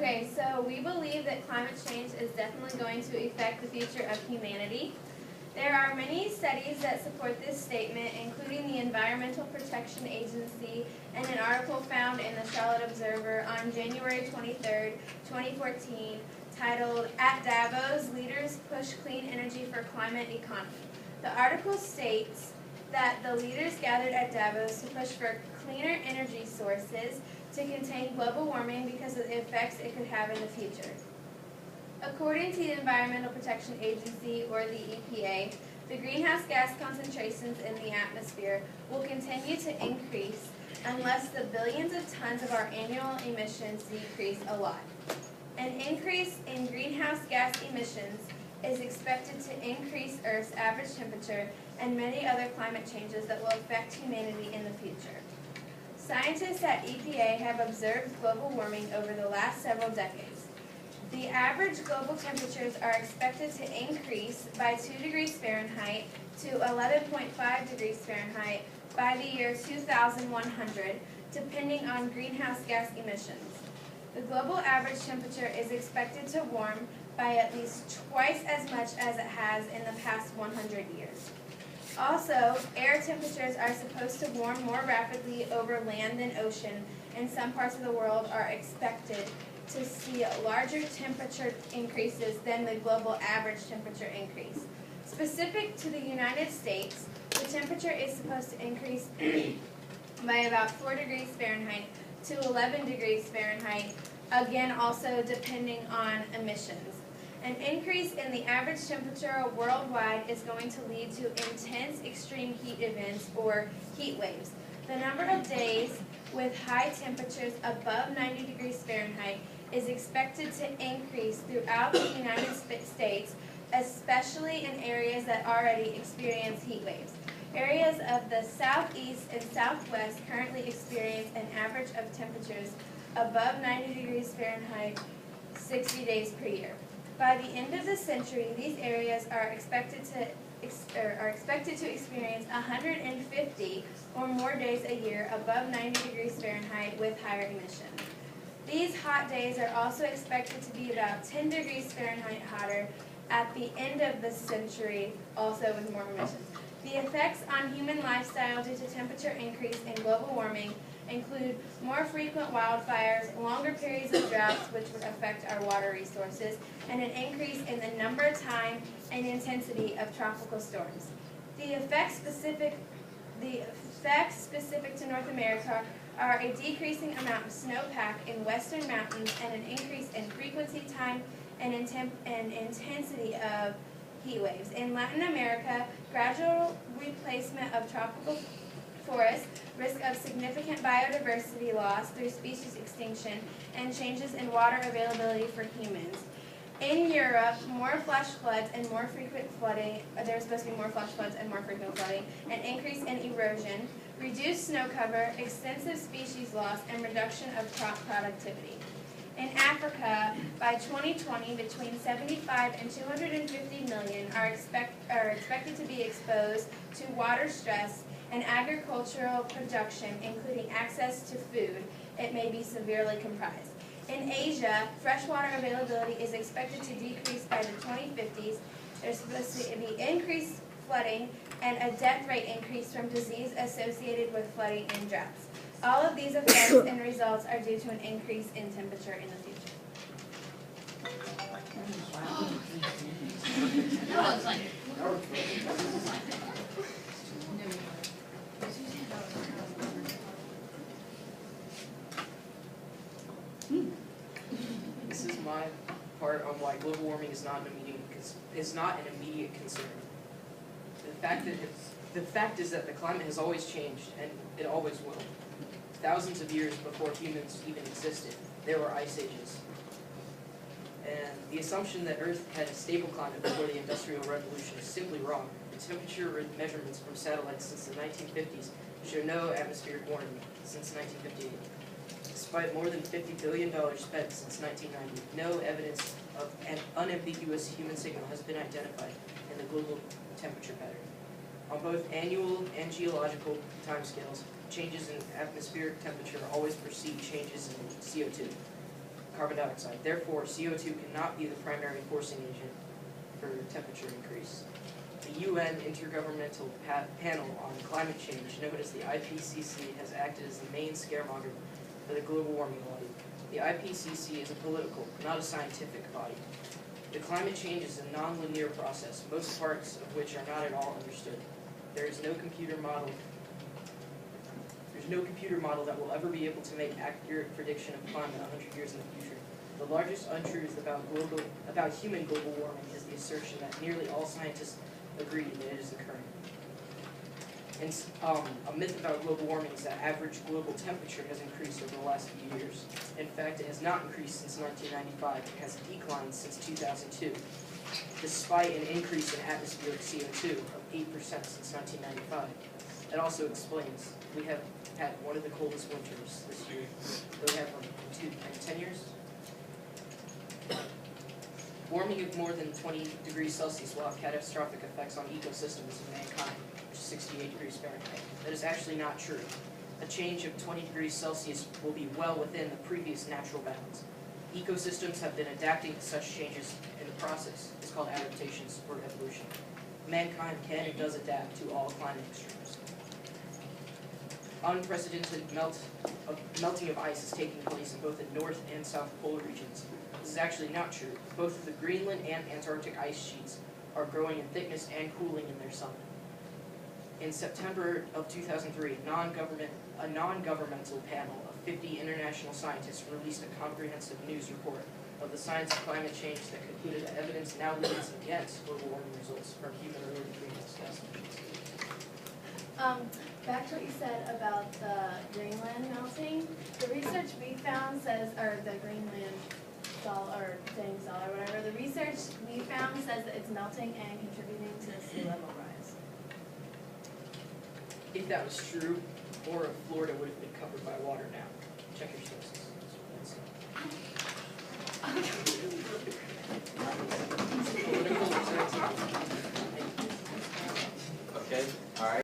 Okay, so we believe that climate change is definitely going to affect the future of humanity. There are many studies that support this statement, including the Environmental Protection Agency and an article found in the Charlotte Observer on January 23rd, 2014, titled, "At Davos, Leaders Push Clean Energy for Climate Economy." The article states that the leaders gathered at Davos to push for cleaner energy sources to contain global warming because of the effects it could have in the future. According to the Environmental Protection Agency, or the EPA, the greenhouse gas concentrations in the atmosphere will continue to increase unless the billions of tons of our annual emissions decrease a lot. An increase in greenhouse gas emissions is expected to increase Earth's average temperature and many other climate changes that will affect humanity in the future. Scientists at EPA have observed global warming over the last several decades. The average global temperatures are expected to increase by 2 degrees Fahrenheit to 11.5 degrees Fahrenheit by the year 2100, depending on greenhouse gas emissions. The global average temperature is expected to warm by at least twice as much as it has in the past 100 years. Also, air temperatures are supposed to warm more rapidly over land than ocean, and some parts of the world are expected to see larger temperature increases than the global average temperature increase. Specific to the United States, the temperature is supposed to increase by about 4 degrees Fahrenheit to 11 degrees Fahrenheit, again also depending on emissions. An increase in the average temperature worldwide is going to lead to intense extreme heat events, or heat waves. The number of days with high temperatures above 90 degrees Fahrenheit is expected to increase throughout the United States, especially in areas that already experience heat waves. Areas of the southeast and southwest currently experience an average of temperatures above 90 degrees Fahrenheit 60 days per year. By the end of the century, these areas are expected to experience 150 or more days a year above 90 degrees Fahrenheit with higher emissions. These hot days are also expected to be about 10 degrees Fahrenheit hotter at the end of the century, also with more emissions. The effects on human lifestyle due to temperature increase and global warming include more frequent wildfires, longer periods of droughts which would affect our water resources, and an increase in the number, time, and intensity of tropical storms. The effects specific to North America are a decreasing amount of snowpack in western mountains and an increase in frequency, time, and intensity of heat waves. In Latin America, gradual replacement of tropical forests, risk of significant biodiversity loss through species extinction, and changes in water availability for humans. In Europe, more flash floods and more frequent flooding, there's supposed to be more flash floods and more frequent flooding, an increase in erosion, reduced snow cover, extensive species loss, and reduction of crop productivity. In Africa, by 2020, between 75 and 250 million are expected to be exposed to water stress and agricultural production, including access to food. It may be severely comprised. In Asia, freshwater availability is expected to decrease by the 2050s. There's supposed to be increased flooding and a death rate increase from disease associated with flooding and droughts. All of these effects and results are due to an increase in temperature in the future. This is my part on why global warming is not an immediate concern. The fact is that the climate has always changed, and it always will. Thousands of years before humans even existed, there were ice ages. And the assumption that Earth had a stable climate before the Industrial Revolution is simply wrong. The temperature measurements from satellites since the 1950s show no atmospheric warming since 1958. Despite more than $50 billion spent since 1990, no evidence of an unambiguous human signal has been identified in the global temperature pattern. On both annual and geological timescales, changes in atmospheric temperature always precede changes in CO2. carbon dioxide. Therefore, CO2 cannot be the primary forcing agent for temperature increase. The UN Intergovernmental Panel on Climate Change, known as the IPCC, has acted as the main scaremonger for the global warming lobby. The IPCC is a political, not a scientific body. The climate change is a non-linear process, most parts of which are not at all understood. There is no computer model that will ever be able to make accurate prediction of climate 100 years in the future. The largest untruth about human global warming is the assertion that nearly all scientists agree that it is occurring. And a myth about global warming is that average global temperature has increased over the last few years. In fact, it has not increased since 1995. It has declined since 2002, despite an increase in atmospheric CO2 of 8% since 1995. That also explains we have had one of the coldest winters this year that we have in 10 years. Warming of more than 20 degrees Celsius will have catastrophic effects on ecosystems and mankind, which is 68 degrees Fahrenheit. That is actually not true. A change of 20 degrees Celsius will be well within the previous natural bounds. Ecosystems have been adapting to such changes in the process. It's called adaptations or evolution. Mankind can and does adapt to all climate extremes. Unprecedented melting of ice is taking place in both the North and South Polar regions. This is actually not true. Both the Greenland and Antarctic ice sheets are growing in thickness and cooling in their summit. In September of 2003, a non-governmental panel of 50 international scientists released a comprehensive news report of the science of climate change that concluded that evidence now leads against global warming results from human-related greenhouse gas emissions. Back to what you said about the Greenland melting. The research we found says, or the Greenland or things or whatever, the research we found says that it's melting and contributing to sea level rise. If that was true, more of Florida would have been covered by water now. Check your sources.